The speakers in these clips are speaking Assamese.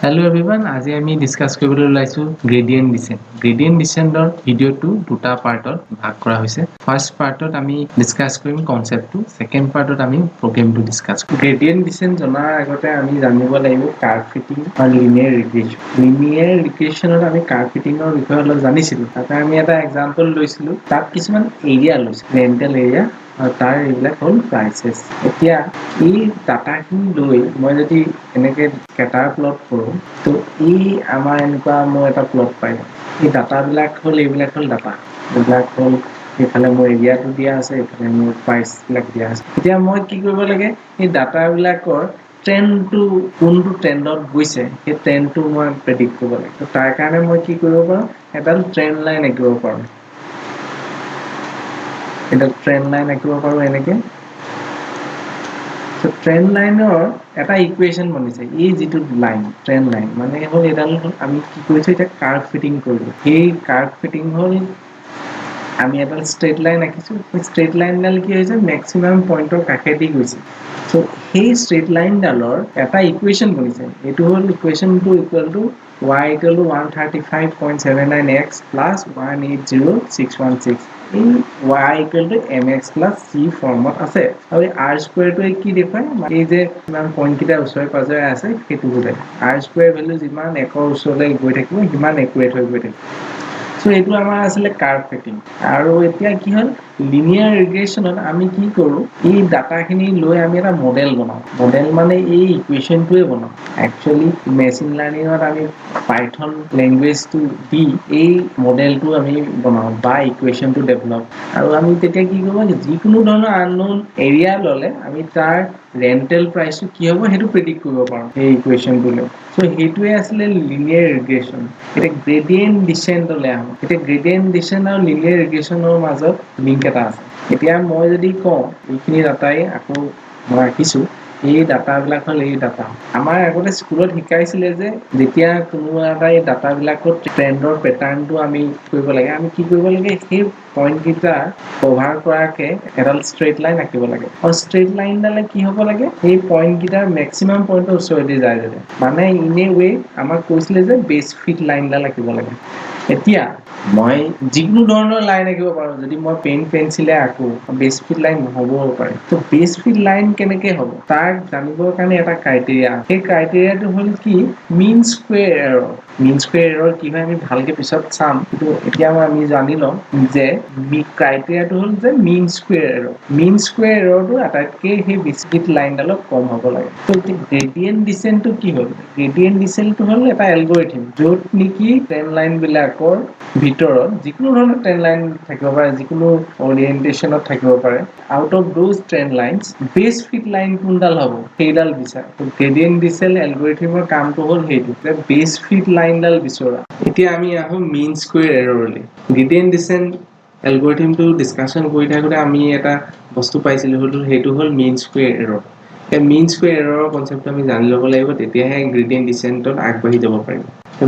Hello everyone, আজি আমি ডিসকাস কৰিবলৈ ওলাইছো গ্ৰেডিয়েন্ট ডিসেন্ট। গ্ৰেডিয়েন্ট ডিসেন্টৰ ভিডিঅ'টো দুটা পাৰ্টত ভাগ কৰা হৈছে। ফাৰ্ষ্ট পাৰ্টত আমি ডিসকাস কৰিম কনসেপ্টটো, সেকেন্ড পাৰ্টত আমি প্ৰগ্ৰামটো ডিসকাস কৰিম। গ্ৰেডিয়েন্ট ডিসেন্ট জনাৰ আগতে আমি জানিব লাগিব কাৰ্ভ ফিটিং আৰু লিনিয়াৰ ৰিগ্ৰেশ্যন। লিনিয়াৰ ৰিগ্ৰেশ্যনত আমি কাৰ্ভ ফিটিংৰ বিষয়ে অলপ জানিছিলো। তাতে আমি এটা এক্সাম্পল লৈছিলো, তাত কিছুমান এৰিয়া লৈছিলো, ৰেন্টেল এৰিয়া আৰু তাৰ এইবিলাক হ'ল প্ৰাইচেছ। এতিয়া এই ডাটাখিনি লৈ মই যদি এনেকে স্কেটাৰ প্লট কৰোঁ, তো এই আমাৰ এনেকুৱা মই এটা প্লট পাই যাম। এই ডাটাবিলাক হ'ল এইবিলাক হ'ল ডাটা, এইবিলাক হ'ল এইফালে মোৰ এৰিয়াটো দিয়া আছে, এইফালে মোৰ প্ৰাইচবিলাক দিয়া আছে। এতিয়া মই কি কৰিব লাগে, এই ডাটাবিলাকৰ ট্ৰেণ্ডটো কোনটো ট্ৰেণ্ডত গৈছে সেই ট্ৰেণ্ডটো মই প্ৰেডিক্ট কৰিব লাগে। তো তাৰ কাৰণে মই কি কৰিব পাৰোঁ, এডাল ট্ৰেণ্ড লাইন আঁকিব পাৰোঁ। এডাল ট্ৰেণ্ড লাইন আঁকিব পাৰোঁ এনেকে। তো ট্ৰেণ্ড লাইনৰ এটা ইকুৱেশ্যন বনিছে, এই যিটো লাইন ট্ৰেণ্ড লাইন মানে হ'ল এডাল আমি কি কৰিছোঁ এতিয়া কাৰ্ভ ফিটিং কৰিলোঁ। সেই কাৰ্ভ ফিটিং হ'ল আমি এডাল ষ্ট্ৰেইট লাইন আঁকিছোঁ। সেই ষ্ট্ৰেইট লাইনডাল কি হৈছে, মেক্সিমাম পইণ্টৰ কাষেদি গৈছে। চ' সেই ষ্ট্ৰেইট লাইনডালৰ এটা ইকুৱেশ্যন বনিছে, এইটো হ'ল ইকুৱেশ্যনটো equal to y equal to 135.79x plus 180.616. এই y equal to mx plus c ফৰ্মত আছে। আৰু এই r স্কুৱেৰটোৱে কি দেখুৱায়, এই যে ইমান পইণ্টকেইটা ওচৰে পাজৰে আছে সেইটো বুজায়। r স্কুৱেৰ ভেলু যিমান একৰ ওচৰলৈ গৈ থাকিব সিমান একুৰেট হৈ গৈ থাকিব। চ' এইটো আমাৰ আছিলে কাৰ্ভ ফিটিং। আৰু এতিয়া কি হ'ল, লিনিয়াৰ ৰিগ্ৰেশ্যনত আমি কি কৰোঁ, এই ডাটাখিনি লৈ আমি এটা মডেল বনাওঁ। মডেল মানে এই ইকুৱেশ্যনটোৱে বনাওঁ। একচুৱেলি মেচিন লাৰ্ণিঙত আমি পাইথন লেংগুৱেজটো দি এই মডেলটো আমি বনাওঁ বা ইকুৱেশ্যনটো ডেভেলপ। আৰু আমি তেতিয়া কি কৰিব, যিকোনো ধৰণৰ আননোন এৰিয়া ল'লে আমি তাৰ ৰেণ্টেল প্ৰাইচটো কি হ'ব সেইটো প্ৰেডিক্ট কৰিব পাৰোঁ সেই ইকুৱেশ্যনটো লৈ। চ' সেইটোৱে আছিলে লিনিয়াৰ ৰিগ্ৰেশ্যন। এতিয়া গ্ৰেডিয়েন্ট ডিচেন্টলৈ আহোঁ। এতিয়া গ্ৰেডিয়েন্ট ডিচেন্ট আৰু লিনিয়াৰ ৰিগ্ৰেশ্যনৰ মাজত লিংক এটা আছে। এতিয়া মই যদি কওঁ এইখিনি ডাটাই আকৌ মই ৰাখিছোঁ, এই ডাটাবিলাক হ'ল এই ডাটা। আমাৰ আগতে স্কুলত শিকাইছিলে যে যেতিয়া কোনোবা এটা এই ডাটাবিলাকত ট্ৰেণ্ডৰ পেটাৰ্ণটো আমি কৰিব লাগে, আমি কি কৰিব লাগে, সেই পইণ্টকেইটা কভাৰ কৰাকে এডাল ষ্ট্ৰেইট লাইন আঁকিব লাগে। আৰু ষ্ট্ৰেইট লাইনডালে কি হ'ব লাগে, সেই পইণ্টকেইটাৰ মেক্সিমাম পইণ্টৰ ওচৰেদি যায় যাতে। মানে ইন এ ৱে আমাক কৈছিলে যে বেছ ফিট লাইনডাল আঁকিব লাগে। এতিয়া মই যিকোনো ধৰণৰ লাইন আঁকিব পাৰোঁ। যদি মই পেঞ্চিলে আঁকো, বেছ ফিট লাইন নহ'বও পাৰে। তো বেছ ফিট লাইন কেনেকে হ'ব তাক জানিবৰ কাৰণে এটা ক্ৰাইটেৰিয়া। সেই ক্ৰাইটেৰিয়াটো হ'ল কি, মিন স্কুৱেৰ এৰৰ। মিন স্কুৱেৰ এৰৰ কি হয় আমি ভালকে পিছত চাম, কিন্তু এতিয়া আমি জানি লওঁ যে ক্ৰাইটেৰিয়াটো হ'ল যে মিন স্কুৱেৰ এৰৰ। মিন স্কুৱেৰ এৰৰটো আটাইতকৈ সেই বেছ ফিট লাইনডালত কম হ'ব লাগে। তো এতিয়া গ্ৰেডিয়েন্ট ডিচেন্টটো কি হ'ল, গ্ৰেডিয়েন্ট ডিচেন্টটো হ'ল এটা এলগৰিথম য'ত নেকি ট্ৰেণ্ড লাইনবিলাকৰ ভিতৰত যিকোনো ধৰণৰ ট্ৰেণ্ড লাইন থাকিব পাৰে, যিকোনো অৰিয়েণ্টেশ্যনত থাকিব পাৰে। Out of those trend lines বেছ ফিট লাইন কোনডাল হ'ব সেইডাল বিচাৰ। গ্ৰেডিয়েন্ট ডিচেন্ট এলগৰিথমৰ কামটো হ'ল সেইটো, যে বেছ ফিট লাইনডাল বিচৰা। এতিয়া আমি আহোঁ মিন স্কুৱেৰ এৰৰলৈ। গ্ৰেডিয়েন্ট ডিচেন্ট এলগৰিথমটো ডিছকাশ্যন কৰি থাকোঁতে আমি এটা বস্তু পাইছিলোঁ, সেইটো হ'ল মিন স্কুৱেৰ এৰৰ। এই মিন স্কুৱেৰ এৰৰৰ কনচেপ্টটো আমি জানি ল'ব লাগিব, তেতিয়াহে গ্ৰেডিয়েন্ট ডিচেন্টত আগবাঢ়ি যাব পাৰিম।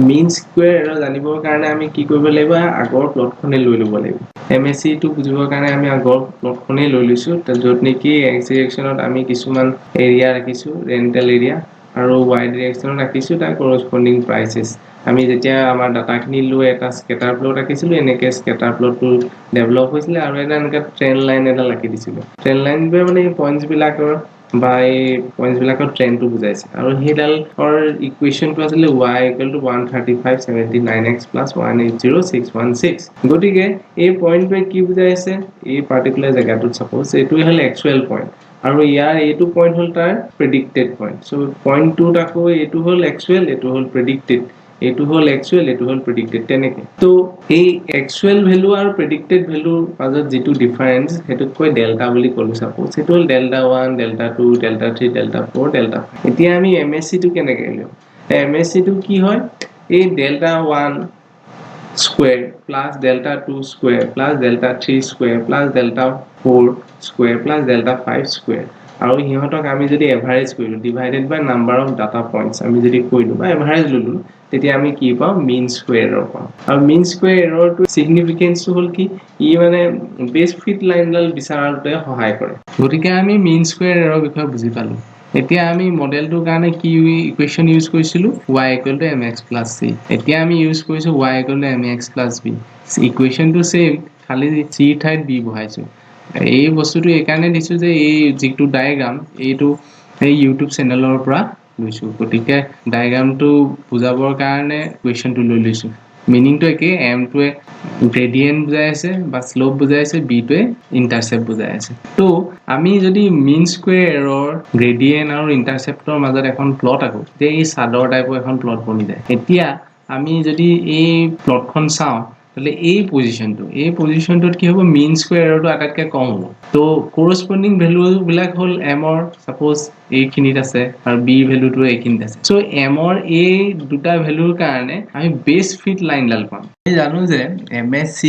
মিন স্কুৱেৰ এৰৰ জানিবৰ কাৰণে আমি কি কৰিব লাগিব, আগৰ প্লটখনেই লৈ ল'ব লাগিব। MSCটো বুজিবৰ কাৰণে আমি আগৰ প্লটখনেই লৈ লৈছোঁ, য'ত নেকি X ডিৰেকশ্যনত আমি কিছুমান এৰিয়া ৰাখিছোঁ, ৰেণ্টেল এৰিয়া, আৰু Y ডিৰেকশ্যনত ৰাখিছোঁ তাৰ কৰস্পণ্ডিং প্ৰাইচেছ। আমি যেতিয়া আমাৰ ডাটাখিনি লৈ এটা স্কেটাৰ প্লট আঁকিছিলোঁ, এনেকৈ স্কেটাৰ প্লটটো ডেভেলপ হৈছিলে আৰু এটা এনেকৈ ট্ৰেণ্ড লাইন এডাল আঁকি দিছিলোঁ। ট্ৰেণ্ড লাইনটোৱে মানে এই পইণ্টছবিলাকৰ বা এই পইণ্টছবিলাকৰ ট্ৰেণ্ডটো বুজাইছে। আৰু সেইডালৰ ইকুৱেশ্যনটো আছিলে y equal to 135.79x plus 180.616. গতিকে এই পইণ্টটোৱে কি বুজাইছে, এই পাৰ্টিকুলাৰ জেগাটোত ছাপ'জ এইটোৱে হ'ল একচুৱেল পইণ্ট আৰু ইয়াৰ এইটো পইণ্ট হ'ল তাৰ প্ৰেডিক্টেড পইণ্ট। চ' পইণ্টটোত আকৌ এইটো হ'ল একচুৱেল, এইটো হ'ল প্ৰেডিক্টেড, এইটো হ'ল একচুৱেল, এইটো হ'ল প্ৰেডিক্টেড, তেনেকৈ। তো এই একচুৱেল ভেলু আৰু প্ৰেডিক্টেড ভেলুৰ মাজত যিটো ডিফাৰেঞ্চ সেইটোক কয় ডেল্টা বুলি ক'লোঁ ছাপ'জ। সেইটো হ'ল delta 1, delta 2, delta 3, delta 4, delta 5। এতিয়া আমি MSCটো কেনেকৈ লিখোঁ, MSCটো কি হয়, এই delta 1 square plus delta 2 square plus delta 3 square plus delta 4 square plus delta 5 square. আৰু সিহঁতক আমি যদি এভাৰেজ কৰিলোঁ, divided by number of data points আমি যদি কৰিলোঁ বা এভাৰেজ ল'লোঁ, তেতিয়া আমি কি পাওঁ, মিন স্কুৱেৰ এৰৰ পাওঁ। আৰু মিন স্কুৱেৰ এৰৰটো ছিগনিফিকেঞ্চটো হ'ল কি, ই মানে বেছ ফিট লাইনডাল বিচাৰোঁতে সহায় কৰে। গতিকে আমি মিন স্কুৱেৰ এৰৰ বিষয়ে বুজি পালোঁ। এতিয়া আমি মডেলটোৰ কাৰণে কি ইকুৱেশ্যন ইউজ কৰিছিলোঁ y equal to mx plus c এতিয়া আমি ইউজ কৰিছোঁ y equal to mx plus b ইকুৱেশ্যনটো সেম খালি c ঠাইত b বহাইছোঁ এই বস্তুটো এইকাৰণে দিছোঁ যে এই যিটো ডায়াগ্ৰাম এইটো এই ইউটিউব চেনেলৰ পৰা লৈছোঁ গতিকে ডায়াগ্ৰামটো বুজাবৰ কাৰণে ইকুৱেশ্যনটো লৈ লৈছোঁ মিনিংটো একে এমটোৱে গ্ৰেডিয়েন্ট বুজাই আছে বা স্লোপ বুজাই আছে বিটোৱে ইণ্টাৰসেপ্ট বুজাই আছে তো আমি যদি মিন স্কোয়াৰ এৰৰ গ্ৰেডিয়েন্ট আৰু ইণ্টাৰসেপ্টৰ মাজত এখন প্লট আকো যে এই সাদৰ টাইপৰ এখন প্লট বনি যায় এতিয়া আমি যদি এই প্লটখন চাওঁ তাহলে এই পজিশনটোত কি হ'ব মিন স্কোয়াৰ এৰৰটো আটাইতকৈ কম হ'ব তো কৰসপন্ডিং ভ্যালু বিলাক হল m ৰ সাপোজ এইখিনিত আছে আৰু b ভ্যালুটো এইখিনিত আছে সো m ৰ এই দুটা ভ্যালুৰ কাৰণে আমি বেস ফিট লাইনডাল পাম আমি জানো যে msc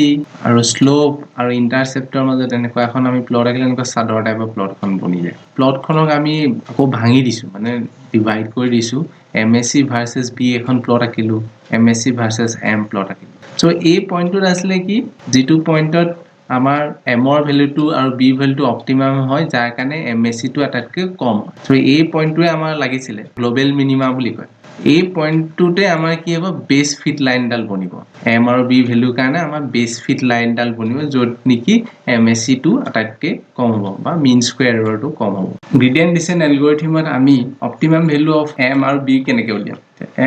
আৰু স্লোপ আৰু ইণ্টাৰসেপ্টৰ মাজত এনেকুৱা এখন আমি প্লট আঁকিলে এনেকুৱা সাদৰ টাইপৰ প্লটখন বনি যায় প্লটখনক আমি আকৌ ভাঙি দিছো মানে ডিভাইড কৰি দিছো msc ভাৰ্সেস b এখন প্লট আঁকিলো msc ভাৰ্সেস m প্লট আঁকিলো সো এই পইণ্টটোত আসলে কি যেটো পইণ্টত আমাৰ m ৰ ভ্যালুটো আৰু b ভ্যালুটো অপটিমাম হয় যাৰ কাৰণে msc টো আটাইতকৈ কম সো এই পইণ্টটোৱে আমাৰ লাগিছিলে গ্লোবাল মিনিমা বুলি কয় এই পইণ্টটোতে আমাৰ কি হ'ব বেস ফিট লাইনডাল বনিব m আৰু b ভ্যালুৰ কাৰণে আমাৰ বেস ফিট লাইনডাল বনিব য'ত নেকি msc টো আটাইতকৈ কম হ'ব বা মিন স্কয়াৰ এৰৰটো কম হ'ব গ্ৰেডিয়েন্ট ডিসেন্ট এলগৰিথমত আমি অপটিমাম ভ্যালু অফ m আৰু b কেনেকৈ উলিয়াম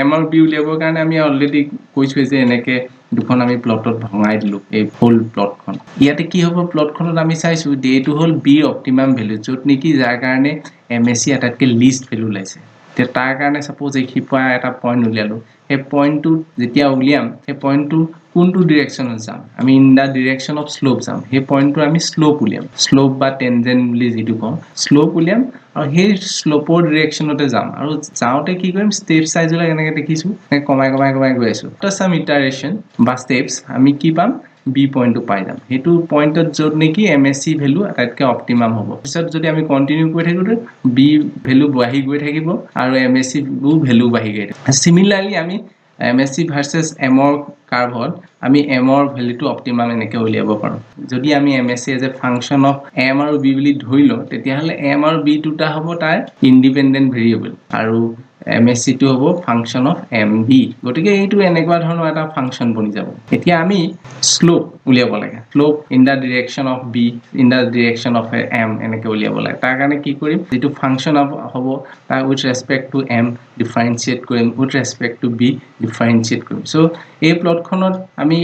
m আৰু b উলিয়াবৰ কাৰণে আমি অলৰেডি কৈছোঁ যে এনেকৈ দুখন আমি প্লটত ভঙাই দিলো এই ফুল প্লটখন ইয়াতে কি হ'ব প্লটখনত আমি চাইছো ডেটো হল b অপটিমাম ভ্যালু য'ত নেকি যাৰ কাৰণে msc আটাইতকৈ লিষ্ট ভ্যালু লাইছে তে তাৰ কাৰণে সাপোজ এখিপা এটা পইণ্ট উলিয়ালো এই পইণ্টটো যেতিয়া উলিয়াম এই পইণ্টটো কোনটো ডিৰেকশনত যাম আমি in the direction of slope যাম এই পইণ্টটো আমি স্লোপ উলিয়াম স্লোপ বা টেনজেন্ট বুলি যেটো কওঁ স্লোপ উলিয়াম আৰু সেই স্লোপৰ ডিৰেকশনতে যাম আৰু যাওঁতে কি কৰিম ষ্টেপ সাইজলৈ এনেকৈ দেখিছো কমাই গৈ আছো আফটাৰ সাম ইটাৰেশন বা ষ্টেপস আমি কি পাম b পইণ্টটো পাই যাম হেতু পইণ্টত য'ত নেকি msc ভ্যালু আটাইতকৈ অপটিমাম হ'ব পিছত যদি আমি কন্টিনিউ কৰি থাকো b ভ্যালু বাঢ়ি গৈ থাকিব আৰু msc ভ্যালু বাঢ়ি গৈ থাকিব সিমিলাৰলি আমি msc ভাৰ্সেস m ৰ কাৰ্ভত আমি m ৰ ভ্যালুটো অপটিমাম এনেকৈ উলিয়াব পাৰো যদি আমি msc as a function of m আৰু b বুলি ধৰি লওঁ তেতিয়াহলে m আৰু b দুটা হ'ব তাৰ ইন্ডিপেন্ডেন্ট ভেৰিয়েবল আৰু msc টো হ'ব ফাংশন অফ mb গতিকে এইটো এনেকুৱা ধৰণৰ এটা ফাংশন বনি যাব এতিয়া আমি স্লোপ উলিয়াব লাগে slope in the direction of b in the direction of m এনেকৈ উলিয়াব লাগে তাৰ কাৰণে কি কৰিম যেটো ফাংশন হ'ব তাৰ উইথ ৰেসপেক্ট টু m ডিফাৰেন্সিয়েট কৰিম উইথ ৰেসপেক্ট টু b ডিফাৰেন্সিয়েট কৰিম সো এই প্লটখনত আমি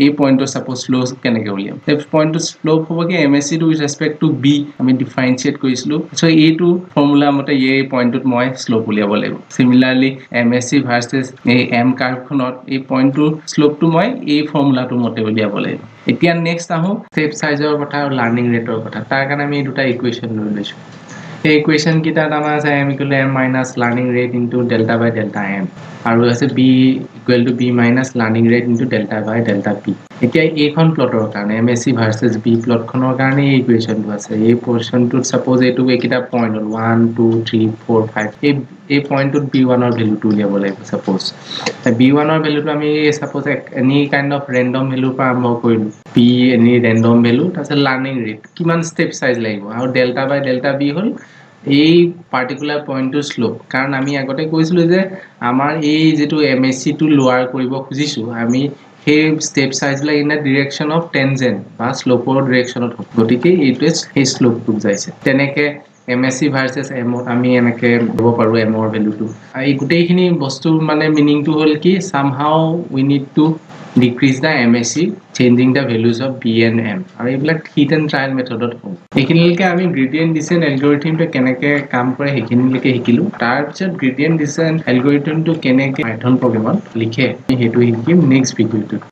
এই পইণ্টৰ সাপোজ স্লোপ কেনেকৈ উলিয়াম এই পইণ্টটো স্লোপ হ'ব কি msc to with respect to b আমি ডিফাৰেন্সিয়েট কৰিছিলো সো এইটো ফৰ্মুলা মতে এই পইণ্টটোত মই স্লোপ উলিয়াব লাগিব সিমিলাৰলি msc ভাৰ্সেস এই m কাৰ্ভখনত এই পইণ্টটোৰ স্লোপটো মই এই ফৰ্মুলাটোৰ মতে উলিয়াব লাগিব এতিয়া নেক্সট আহো ষ্টেপ সাইজৰ কথা আৰু লাৰ্নিং ৰেটৰ কথা তাৰ কাৰণে আমি দুটা ইকুৱেশ্যন লৈ লৈছো এই ইকুৱেশ্যন কিটাত আমাৰ আছে m equal to m minus learning rate into delta by delta m আৰু আছে b equal to b minus learning rate into delta by delta p এতিয়া এইখন প্লটৰ কাৰণে msc ভাৰ্সেস b প্লটখনৰ কাৰণে এই ইকুৱেশ্যনটো আছে এই পজিশনটোত সাপোজ এইটো এইকিটা পইণ্ট হল 1 2 3 4 5 এই পইণ্টটোত b1 ৰ ভ্যালুটো উলিয়াব লাগিব সাপোজ b1 ৰ ভ্যালুটো আমি suppose any kind of random ভ্যালুৰ পৰা আৰম্ভ কৰিলো p এনি ৰেন্ডম ভ্যালু তাৰপিছত লাৰ্নিং ৰেট কিমান ষ্টেপ সাইজ লাগিব আৰু ডেল্টা বাই ডেল্টা b হল এই পাৰ্টিকুলাৰ পইণ্টটো স্লোপ কাৰণ আমি আগতে কৈছিলো যে আমাৰ এই যেটো msc টো লোৱাৰ কৰিব খুজিছো আমি সেই ষ্টেপ সাইজলৈ in the direction of tangent বা স্লোপৰ ডিৰেকশনত হ'ব গতিকে এইটোৱে সেই স্লোপটো বুজাইছে তেনেকে msc ভাৰ্সেস m আমি এনেকে ল'ব পাৰো m ৰ ভ্যালুটো এই গোটেইখিনি বস্তু মানে মিনিংটো হ'ল কি somehow we need to decrease the msc changing the values of b and m আৰু এইবিলাক hit and trial মেথডত হ'ব এইখিনিলৈকে আমি গ্ৰেডিয়েন্ট ডিসেন্ট এলগৰিথমটো কেনেকৈ কাম কৰে সেইখিনিলৈকে শিকিলো তাৰ পিছত গ্ৰেডিয়েন্ট ডিসেন্ট এলগৰিথমটো কেনেকৈ পাইথন প্ৰগ্ৰামত লিখে সেইটো শিকিম নেক্সট ভিডিঅ'টোত